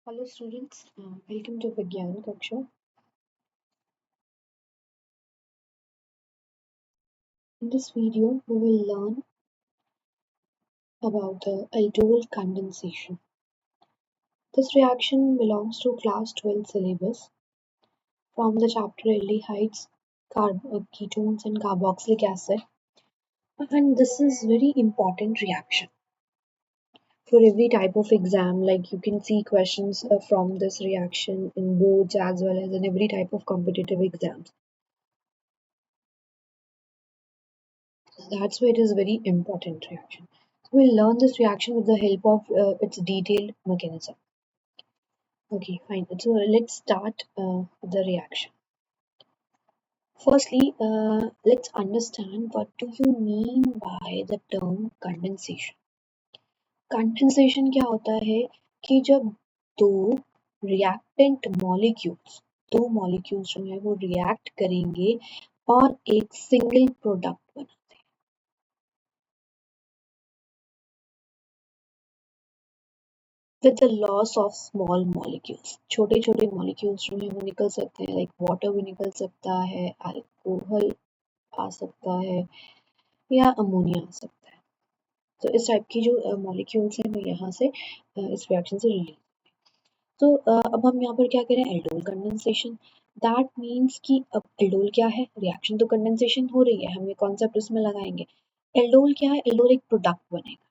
Hello students, welcome to Vigyan Kaksha. In this video, we will learn about the aldol condensation. This reaction belongs to class 12 syllabus from the chapter aldehydes, ketones and carboxylic acid. And this is very important reaction for every type of exam. Like you can see questions from this reaction in boards as well as in every type of competitive exams. That's why it is very important reaction. So we'll learn this reaction with the help of its detailed mechanism. Okay, fine. So let's start with the reaction. Firstly, let's understand what do you mean by the term condensation. Condensation क्या होता है कि जब दो reactant molecules जो है वो react करेंगे और एक सिंगल प्रोडक्ट बनाते हैं. With the loss of small molecules, छोटे छोटे molecules जो है वो निकल सकते हैं, like water भी निकल सकता है, alcohol आ सकता है या अमोनिया आ सकता है. तो इस टाइप की जो molecules हैं वो यहाँ से इस reaction से रिलीज. तो अब हम यहाँ पर क्या करें, एल्डोल कंडेंसेशन. दैट मीन्स कि अब एल्डोल क्या है, रिएक्शन तो कंडेंसेशन हो रही है, हम ये कॉन्सेप्ट इसमें लगाएंगे. एल्डोल क्या है, एल्डोल एक प्रोडक्ट बनेगा,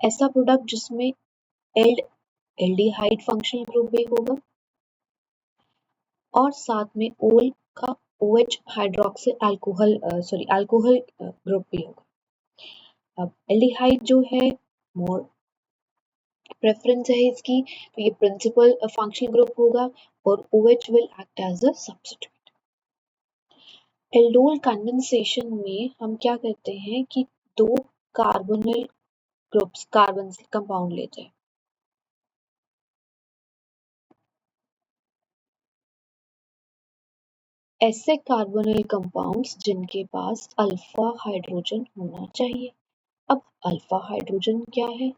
ऐसा प्रोडक्ट जिसमें एल्डिहाइड फंक्शनल ग्रुप भी होगा और साथ में ओल का OH हाइड्रोक्सिल अल्कोहल ग्रुप भी होगा. अब एल्डिहाइड जो है मोर प्रेफरेंस है इसकी, तो ये प्रिंसिपल फंक्शनल ग्रुप होगा और OH will act as a substitute. Aldol condensation में हम क्या करते हैं कि दो कार्बोनिल ग्रुप्स कार्बन कंपाउंड लेते हैं. ऐसे कार्बोनिल कंपाउंड्स जिनके पास अल्फा हाइड्रोजन होना चाहिए. अब अल्फा हाइड्रोजन क्या है,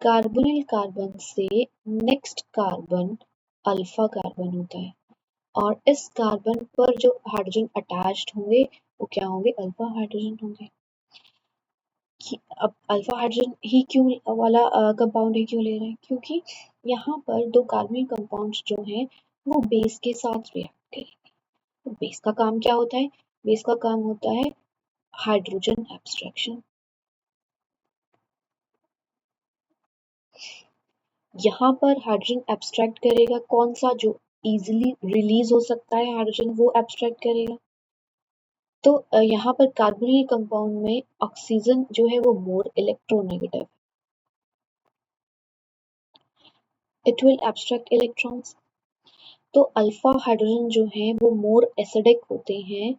कार्बोनिल कार्बन से नेक्स्ट कार्बन अल्फा कार्बन होता है और इस कार्बन पर जो हाइड्रोजन अटैच्ड होंगे वो क्या होंगे, अल्फा हाइड्रोजन होंगे. अब अल्फा हाइड्रोजन ही क्यों वाला कंपाउंड ही क्यों ले रहे हैं, क्योंकि यहाँ पर दो कार्बोनिल कंपाउंड्स जो हैं वो बेस के साथ रिएक्ट करेंगे. तो बेस का काम क्या होता है, बेस का काम होता है हाइड्रोजन एब्स्ट्रैक्शन. यहाँ पर हाइड्रोजन एब्स्ट्रैक्ट करेगा कौन सा, जो इजीली रिलीज हो सकता है हाइड्रोजन वो एब्स्ट्रैक्ट करेगा. तो यहाँ पर कार्बोनिल कंपाउंड में ऑक्सीजन जो है वो more electronegative, it will abstract electrons. तो अल्फा हाइड्रोजन जो है वो मोर एसिडिक होते हैं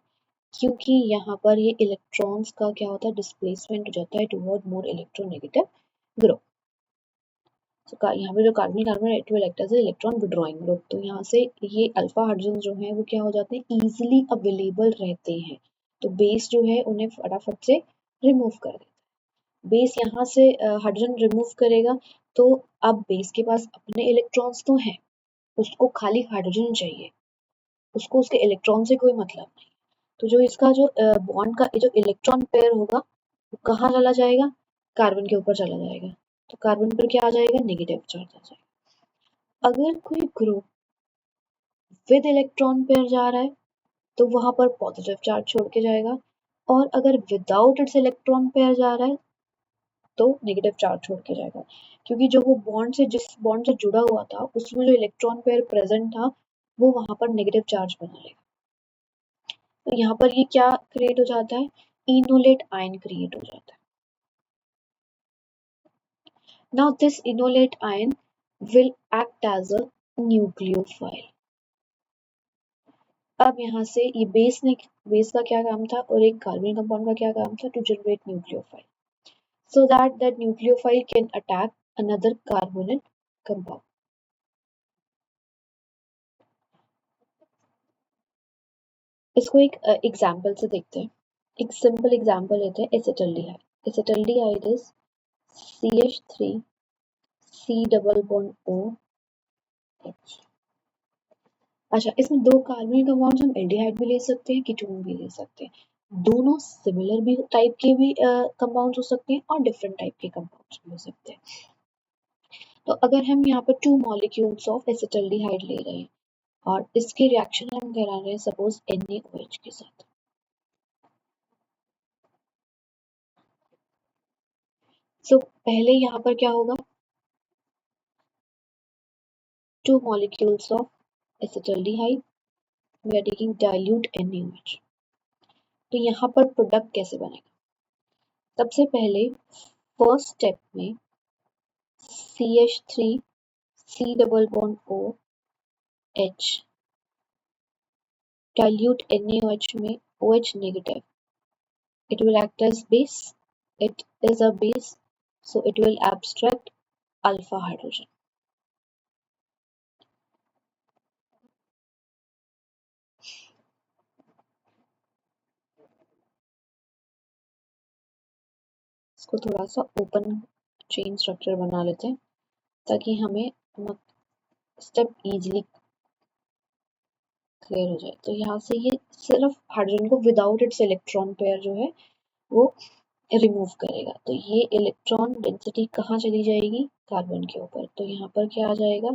क्योंकि यहाँ पर ये इलेक्ट्रॉन्स का क्या होता है, डिस्प्लेसमेंट हो जाता है टुवर्ड मोर इलेक्ट्रोनेगेटिव ग्रुप. तो यहाँ पे जो carbon carbon it will act as electron withdrawing group. तो यहाँ से ये अल्फा हाइड्रोजन जो है वो क्या हो जाते हैं, इजीली अवेलेबल रहते हैं. तो बेस जो है उन्हें फटाफट से रिमूव कर देता है. बेस यहाँ से हाइड्रोजन रिमूव करेगा तो अब बेस के पास अपने इलेक्ट्रॉन्स तो हैं, उसको खाली हाइड्रोजन चाहिए, उसको उसके इलेक्ट्रॉन से कोई मतलब नहीं. तो जो इसका जो बॉन्ड का जो इलेक्ट्रॉन पेयर होगा वो कहाँ चला जाएगा, कार्बन के ऊपर चला जाएगा. तो कार्बन पर क्या आ जाएगा, नेगेटिव चार्ज आ जाएगा. अगर कोई ग्रुप विद इलेक्ट्रॉन पेयर जा रहा है तो वहां पर पॉजिटिव चार्ज छोड़ के जाएगा, और अगर विदाउट इट्स इलेक्ट्रॉन पेयर जा रहा है तो नेगेटिव चार्ज छोड़ के जाएगा, क्योंकि जो वो बॉन्ड से जिस बॉन्ड से जुड़ा हुआ था उसमें जो इलेक्ट्रॉन पेयर प्रेजेंट था वो वहां पर नेगेटिव चार्ज बना लेगा. तो यहाँ पर ये क्या क्रिएट हो जाता है, इनोलेट आयन क्रिएट हो जाता है. Now this enolate ion will act as a nucleophile. अब यहाँ से ये बेस का क्या काम था और एक कार्बन कंपाउंड का क्या काम था, to generate nucleophile, so that that nucleophile can attack another carbonyl compound. इसको एक एग्जांपल से देखते हैं. एक सिंपल एग्जांपल लेते हैं, acetaldehyde. Acetaldehyde is CH3 C double bond O H। अच्छा, इसमें दो कार्बनिक कंपाउंड्स हम एल्डिहाइड भी ले सकते हैं, कीटोन भी ले सकते हैं। दोनों सिमिलर भी टाइप के भी कंपाउंड्स हो सकते हैं और डिफरेंट टाइप के कंपाउंड्स भी हो सकते हैं। तो अगर हम यहाँ पर 2 मॉलिक्यूल्स ऑफ एसिटल्डिहाइड ले रहे हैं और इसके रिएक्शन हम करा रहे हैं सपोज NaOH के साथ, तो पहले यहाँ पर क्या होगा, 2 molecules of acetaldehyde, we are taking dilute NaOH। तो यहाँ पर प्रोडक्ट कैसे बनेगा, सबसे पहले फर्स्ट स्टेप में CH3 C double bond OH dilute NaOH में OH negative, it will act as base, it is a base, so it will abstract alpha hydrogen। इसको थोड़ा सा ओपन चेन स्ट्रक्चर बना लेते हैं ताकि हमें स्टेप इजीली क्लियर हो जाए। तो यहाँ से ये सिर्फ हाइड्रोजन को विदाउट इट्स इलेक्ट्रॉन पेयर जो है वो रिमूव करेगा। तो ये इलेक्ट्रॉन डेंसिटी कहाँ चली जाएगी, कार्बन के ऊपर। तो यहाँ पर क्या आ जाएगा,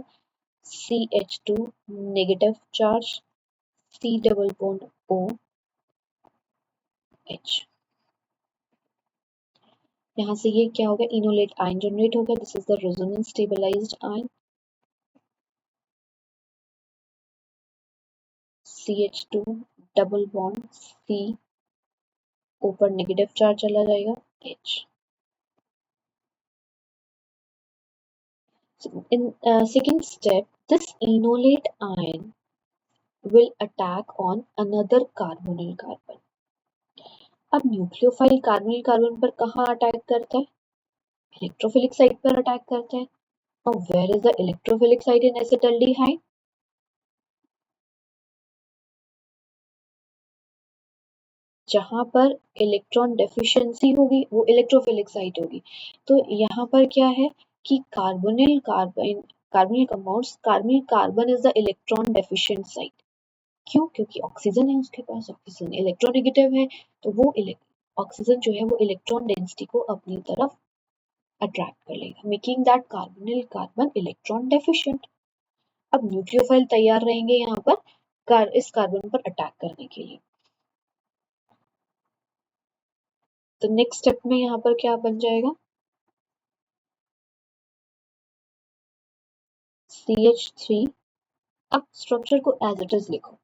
CH2 negative charge, C double bond OH। यहाँ से ये क्या हो गया, इनोलेट आयन जनरेट हो गया। This is the resonance stabilised ion. CH2 double bond C, ऊपर नेगेटिव चार्ज चला जाएगा H। In second step, this enolate ion will attack on another carbonyl carbon। अब न्यूक्लियोफाइल कार्बोनिल कार्बन पर कहाँ attack करता है, इलेक्ट्रोफिलिक साइट पर attack करता है। और where is the electrophilic site in acetaldehyde, जहां पर इलेक्ट्रॉन डेफिशिएंसी होगी वो इलेक्ट्रोफिलिक साइट होगी। तो यहाँ पर क्या है कि carbonyl carbon, carbonyl compounds, carbonyl carbon is the electron deficient site. क्यों, क्योंकि ऑक्सीजन है उसके पास, ऑक्सीजन इलेक्ट्रोनेगेटिव है, तो वो ऑक्सीजन जो है वो इलेक्ट्रॉन डेंसिटी को अपनी तरफ अट्रैक्ट कर लेगा, making that carbonyl carbon electron deficient. अब न्यूक्लियोफाइल तैयार रहेंगे यहाँ पर इस कार्बन पर अटैक करने के लिए। तो नेक्स्ट स्टेप में यहाँ पर क्या बन जाएगा, CH3। अब स्ट्रक्चर को एज इट इज लिखो,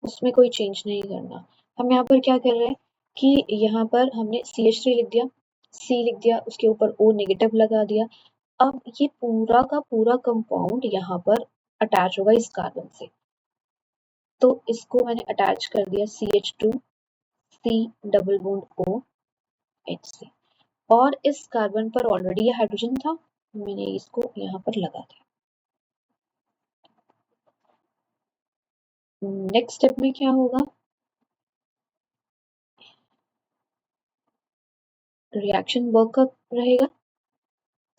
उसमें कोई चेंज नहीं करना। हम यहाँ पर क्या कर रहे हैं कि यहाँ पर हमने CH3 लिख दिया, C लिख दिया, उसके ऊपर O नेगेटिव लगा दिया। अब ये पूरा का पूरा कंपाउंड यहाँ पर अटैच होगा इस कार्बन से। तो इसको मैंने अटैच कर दिया CH2 C double bond OH से, और इस कार्बन पर ऑलरेडी ये हाइड्रोजन था, मैंने इसको यहाँ पर लगा दिया। नेक्स्ट स्टेप में क्या होगा, रिएक्शन वर्कअप रहेगा।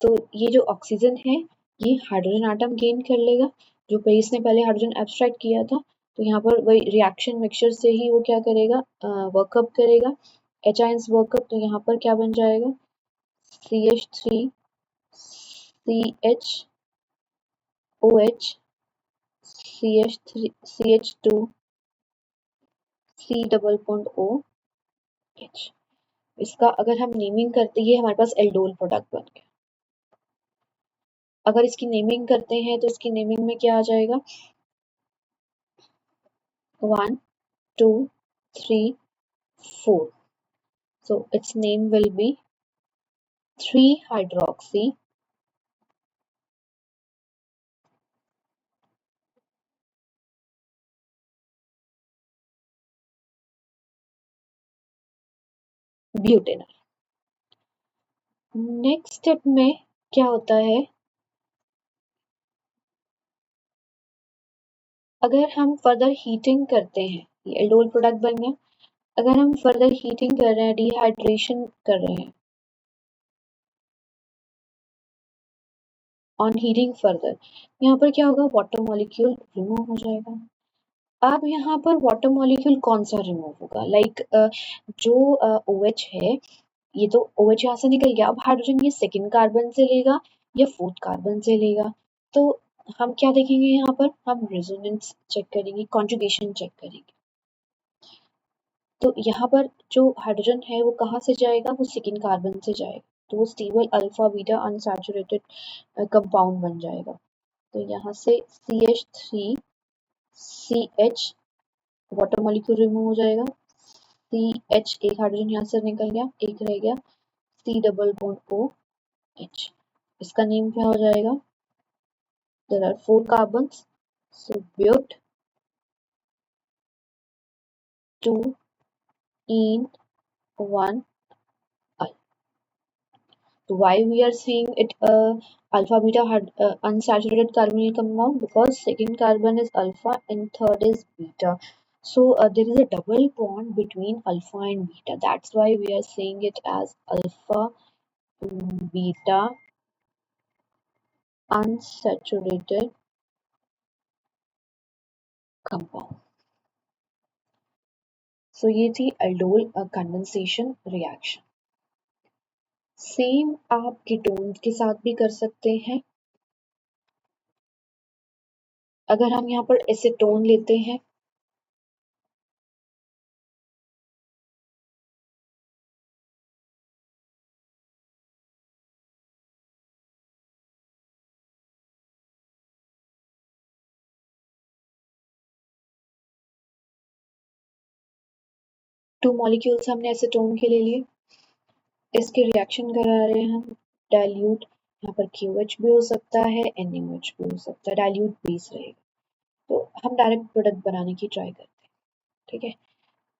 तो ये जो ऑक्सीजन है ये हाइड्रोजन आटम गेन कर लेगा, जो बेस ने पहले हाइड्रोजन एब्स्ट्रैक्ट किया था। तो यहाँ पर वही रिएक्शन मिक्सचर से ही वो क्या करेगा, वर्कअप करेगा, एच आयंस वर्कअप। तो यहाँ पर क्या बन जाएगा, CH3 CH OH CH3 CH2 C double bond OH। इसका अगर हम नेमिंग करते हैं, हमारे पास एल्डोल प्रोडक्ट बन गया। अगर इसकी नेमिंग करते हैं तो इसकी नेमिंग में क्या आ जाएगा, 1 2 3 4। So its name will be 3-hydroxy butanol। Next step में क्या होता है, अगर हम फर्दर हीटिंग करते हैं, ये एल्डोल प्रोडक्ट बन गया। अगर हम फर्दर हीटिंग कर रहे हैं, डिहाइड्रेशन कर रहे हैं, ऑन हीटिंग फर्दर यहाँ पर क्या होगा, वाटर मॉलिक्यूल रिमूव हो जाएगा। अब यहाँ पर वाटर मॉलिक्यूल कौन सा रिमूव होगा, लाइक जो OH है, ये तो OH यहाँ से निकल गया। अब हाइड्रोजन ये सेकेंड कार्बन से लेगा या फोर्थ कार्बन से लेगा, तो हम क्या देखेंगे यहाँ पर, हम रेजोनेंस चेक करेंगे, कॉन्जुगेशन चेक करेंगे। तो यहाँ पर जो हाइड्रोजन है वो कहाँ से जाएगा, वो सेकेंड कार्बन से जाएगा, तो वो stable alpha beta unsaturated compound बन जाएगा। तो यहाँ से CH3CH वाटर मॉलिक्यूल रिमूव हो जाएगा, CH एक हाइड्रोजन यहाँ से निकल गया, एक रह गया C डबल बॉन्ड OH। इसका नेम क्या हो जाएगा, there are 4 carbons, so but 2 en 1 I. So why we are seeing it alpha beta unsaturated carbonyl compound, because second carbon is alpha and third is beta. So there is a double bond between alpha and beta. That's why we are saying it as alpha beta unsaturated compound. So ये थी aldol condensation reaction. Same आप ketone के साथ भी कर सकते हैं। अगर हम यहाँ पर एसीटोन लेते हैं, टू मॉलिक्यूल्स हमने एसीटोन के ले लिए, इसके रिएक्शन करा रहे हैं हम, डाइल्यूट, यहाँ पर QH भी हो सकता है, NaOH भी हो सकता है, डाइल्यूट बेस रहेगा, तो हम डायरेक्ट प्रोडक्ट बनाने की ट्राई करते हैं। ठीक है,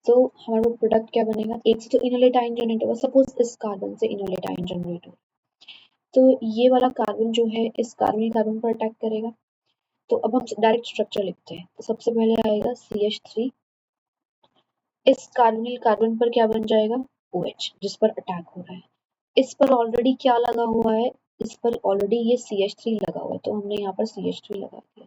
तो हमारा प्रोडक्ट क्या बनेगा, एक से तो इनोलेट आयन जनरेट होगा, सपोज इस कार्बन से इनोलेट आयन जनरेट हो, तो ये वाला कार्बन जो है इस कार्बन पर अटैक करेगा। तो अब हम डायरेक्ट स्ट्रक्चर लिखते हैं, तो सबसे पहले आएगा CH3, इस कार्बोनिल कार्बन पर क्या बन जाएगा, OH जिस पर अटैक हो रहा है। इस पर ऑलरेडी क्या लगा हुआ है, इस पर ऑलरेडी ये CH3 लगा हुआ है, तो हमने यहाँ पर CH3 लगा दिया।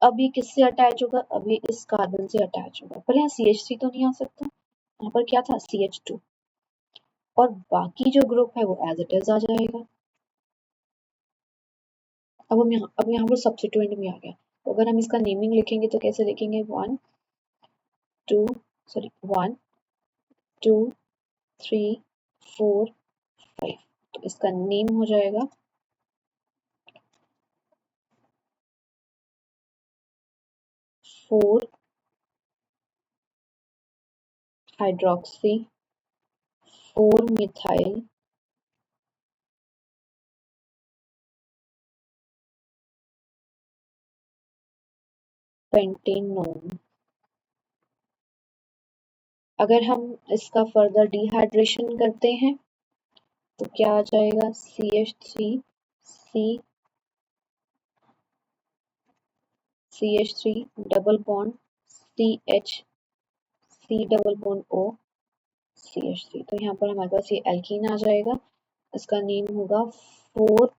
अब ये किससे अटैच होगा, अब ये इस कार्बन से अटैच होगा, पर यहाँ CH3 तो नहीं आ सकता, यहाँ पर क्या था CH2, और बाकी जो ग्रुप है वो एज इट इज आ जाएगा। अब यहाँ पर सब्स्टिट्यूएंट भी आ गया, तो अगर हम इसका नेमिंग लिखेंगे तो कैसे लिखेंगे, 1 2 3 4 5, तो इसका नेम हो जाएगा 4 हाइड्रोक्सी 4 मिथाइल पेंटेनोन। अगर हम इसका फर्दर डिहाइड्रेशन करते हैं तो क्या आ जाएगा, CH3 double bond C double bond O CH3, तो यहाँ पर हमारे पास ये एल्कीन आ जाएगा, इसका नेम होगा 4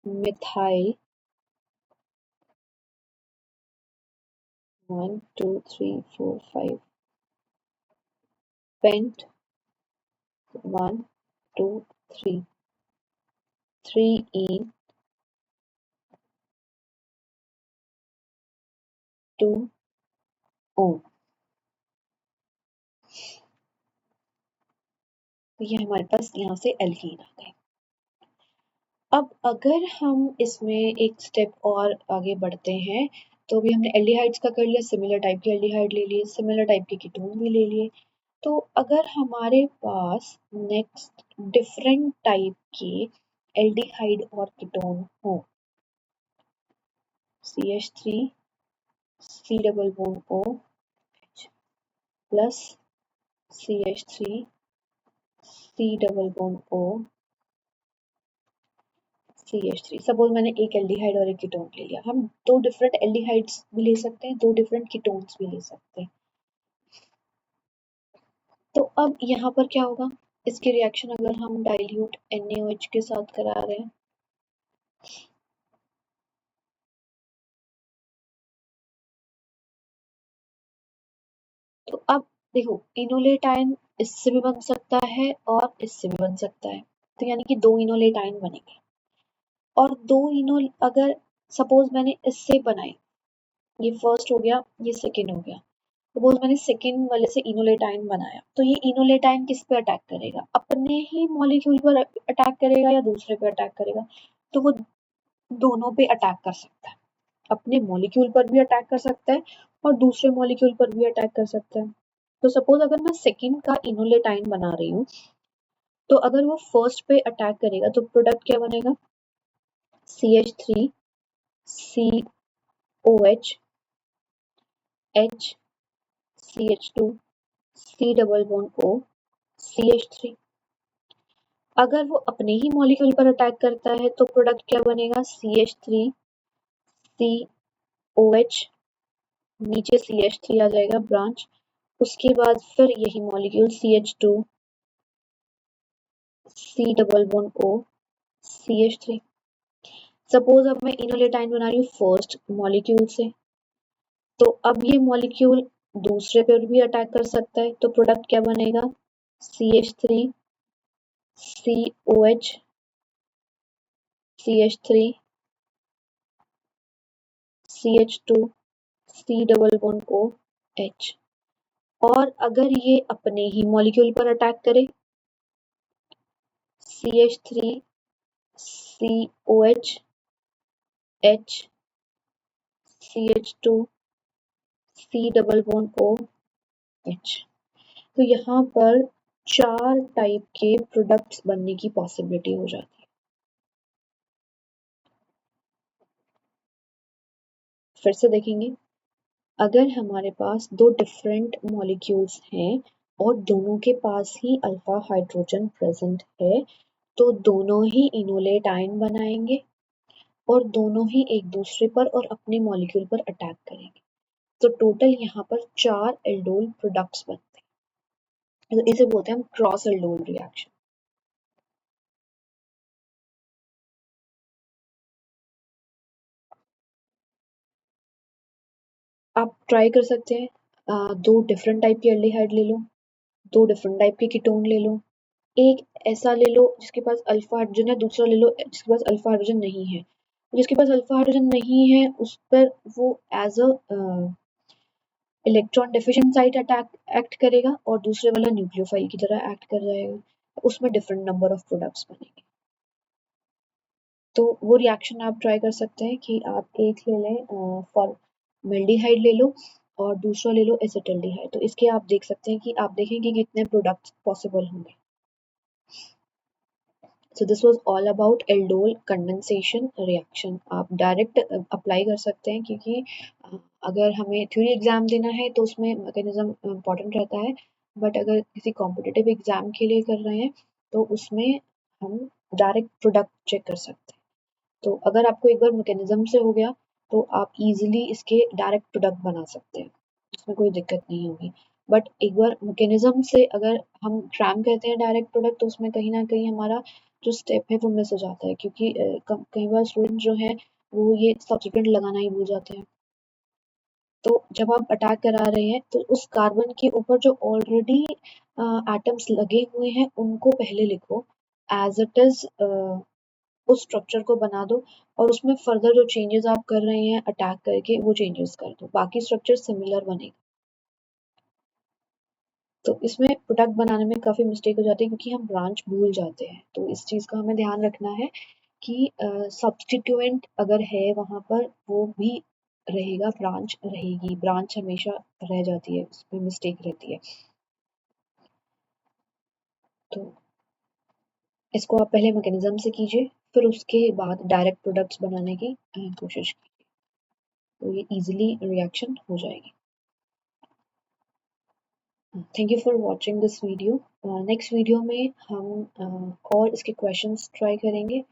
मिथाइल 1 2 3 4 5 पेंट 1 2 3 3 इन 2 O। तो ये हमारे पास यहाँ से एल्कीन आ गए। अब अगर हम इसमें एक स्टेप और आगे बढ़ते हैं, तो अभी हमने एल्डिहाइड्स का कर लिया, सिमिलर टाइप के एल्डिहाइड ले लिए, सिमिलर टाइप के कीटोन भी ले लिए। तो अगर हमारे पास नेक्स्ट डिफरेंट टाइप के एल्डिहाइड और कीटोन हो, CH3 C double bond O plus CH3 C double bond O CH3, suppose मैंने एक एल्डिहाइड और एक कीटोन ले लिया, हम दो डिफरेंट एल्डिहाइड्स भी ले सकते हैं, दो डिफरेंट कीटोन्स भी ले सकते हैं। तो अब यहाँ पर क्या होगा, इसके रिएक्शन अगर हम डाइल्यूट NaOH के साथ करा रहे हैं तो अब देखो, इनोलेट आयन इससे भी बन सकता है और इससे भी बन सकता है, तो यानी कि दो इनोलेट आयन बनेंगे। और दो इनो अगर सपोज मैंने इससे बनाए, ये फर्स्ट हो गया, ये सेकेंड हो गया, सपोज मैंने सेकेंड वाले से इनोलेट आयन बनाया, तो ये इनोलेट आयन किस पे अटैक करेगा? अपने ही मॉलिक्यूल पर अटैक करेगा या दूसरे पे अटैक करेगा? तो वो दोनों पे अटैक कर सकता है, अपने मॉलिक्यूल पर भी अटैक कर सकता है और दूसरे मॉलिक्यूल पर भी अटैक कर सकता है। तो सपोज अगर मैं सेकेंड का इनोलेट आयन बना रही हूँ, तो अगर वो फर्स्ट पे अटैक करेगा तो प्रोडक्ट क्या बनेगा? CH3 COH H CH2 C double bond O CH3। अगर वो अपने ही मॉलिक्यूल पर अटैक करता है तो प्रोडक्ट क्या बनेगा? CH3 COH, नीचे CH3 आ जाएगा ब्रांच, उसके बाद फिर यही molecule CH2 C double bond O CH3। Suppose अब मैं इनोलेट आयन बना रही हूँ फर्स्ट मॉलिक्यूल से, तो अब ये मॉलिक्यूल दूसरे पर भी अटैक कर सकता है, तो प्रोडक्ट क्या बनेगा? CH3 COH CH3 CH2 C double bond O H। और अगर ये अपने ही मॉलिक्यूल पर अटैक करे, CH3 COH H CH2 C double bond O H। तो यहाँ पर 4 टाइप के प्रोडक्ट्स बनने की पॉसिबिलिटी हो जाती है। फिर से देखेंगे, अगर हमारे पास दो डिफरेंट मॉलिक्यूल्स हैं और दोनों के पास ही अल्फा हाइड्रोजन प्रेजेंट है, तो दोनों ही इनोलेट आयन बनाएंगे और दोनों ही एक दूसरे पर और अपने मॉलिक्यूल पर अटैक करेंगे। तो टोटल यहाँ पर 4 एल्डोल प्रोडक्ट्स बनते हैं, तो इसे बोलते हैं हम क्रॉस एल्डोल रिएक्शन। आप ट्राई कर सकते हैं, दो डिफरेंट टाइप के एल्डिहाइड ले लो, दो डिफरेंट टाइप के कीटोन ले लो, एक ऐसा ले लो जिसके पास अल्फा हाइड्रोजन है, दूसरा ले लो जिसके पास अल्फा हाइड्रोजन नहीं है। जिसके पास अल्फा हाइड्रोजन नहीं है उस पर वो as a electron deficient site attack act करेगा और दूसरे वाला न्यूक्लियोफाइल की तरह एक्ट कर जाएगा। उसमें डिफरेंट नंबर ऑफ प्रोडक्ट्स बनेंगे। तो वो रिएक्शन आप ट्राई कर सकते हैं कि आप एक ले लें फॉर्मेल्डिहाइड ले लो और दूसरा ले लो एसिटल्डिहाइड। तो इसके आप देख सकते हैं कि आप देखेंगे कितने प्रोडक्ट्स पॉसिबल होंगे। So this was all about aldol condensation reaction। आप डायरेक्ट अप्लाई कर सकते हैं क्योंकि अगर हमें थ्योरी एग्जाम देना है तो उसमें मैकेनिज्म इम्पोर्टेंट रहता है, बट अगर किसी कॉम्पिटिटिव एग्जाम के लिए कर रहे हैं तो उसमें हम डायरेक्ट प्रोडक्ट चेक कर सकते हैं। तो अगर आपको एक बार मैकेनिज्म से हो गया तो आप इजीली इसके डायरेक्ट प्रोडक्ट बना सकते हैं, उसमें कोई दिक्कत नहीं होगी। बट एक बार मैकेनिज्म से अगर हम क्रैम कहते हैं डायरेक्ट प्रोडक्ट, तो उसमें कहीं ना कहीं हमारा जो स्टेप है वो मिस हो जाता है, क्योंकि कई बार स्टूडेंट जो है वो ये सब्स्टिट्यूएंट लगाना ही भूल जाते हैं। तो जब आप अटैक करा रहे हैं तो उस कार्बन के ऊपर जो ऑलरेडी एटम्स लगे हुए हैं उनको पहले लिखो एज इट इज, उस स्ट्रक्चर को बना दो और उसमें फर्दर जो चेंजेस आप कर रहे हैं अटैक करके वो चेंजेस कर दो, बाकी स्ट्रक्चर सिमिलर बनेगा। तो इसमें प्रोडक्ट बनाने में काफ़ी मिस्टेक हो जाती है क्योंकि हम ब्रांच भूल जाते हैं। तो इस चीज़ का हमें ध्यान रखना है कि सब्स्टिट्यूएंट अगर है वहाँ पर वो भी रहेगा, ब्रांच रहेगी, ब्रांच हमेशा रह जाती है, उसमें मिस्टेक रहती है। तो इसको आप पहले मैकेनिज्म से कीजिए, फिर उसके बाद डायरेक्ट प्रोडक्ट्स बनाने की कोशिश कीजिए, तो ये इजीली रिएक्शन हो जाएगी। Thank you for watching this video. Next video में हम और इसके क्वेश्चंस ट्राई करेंगे।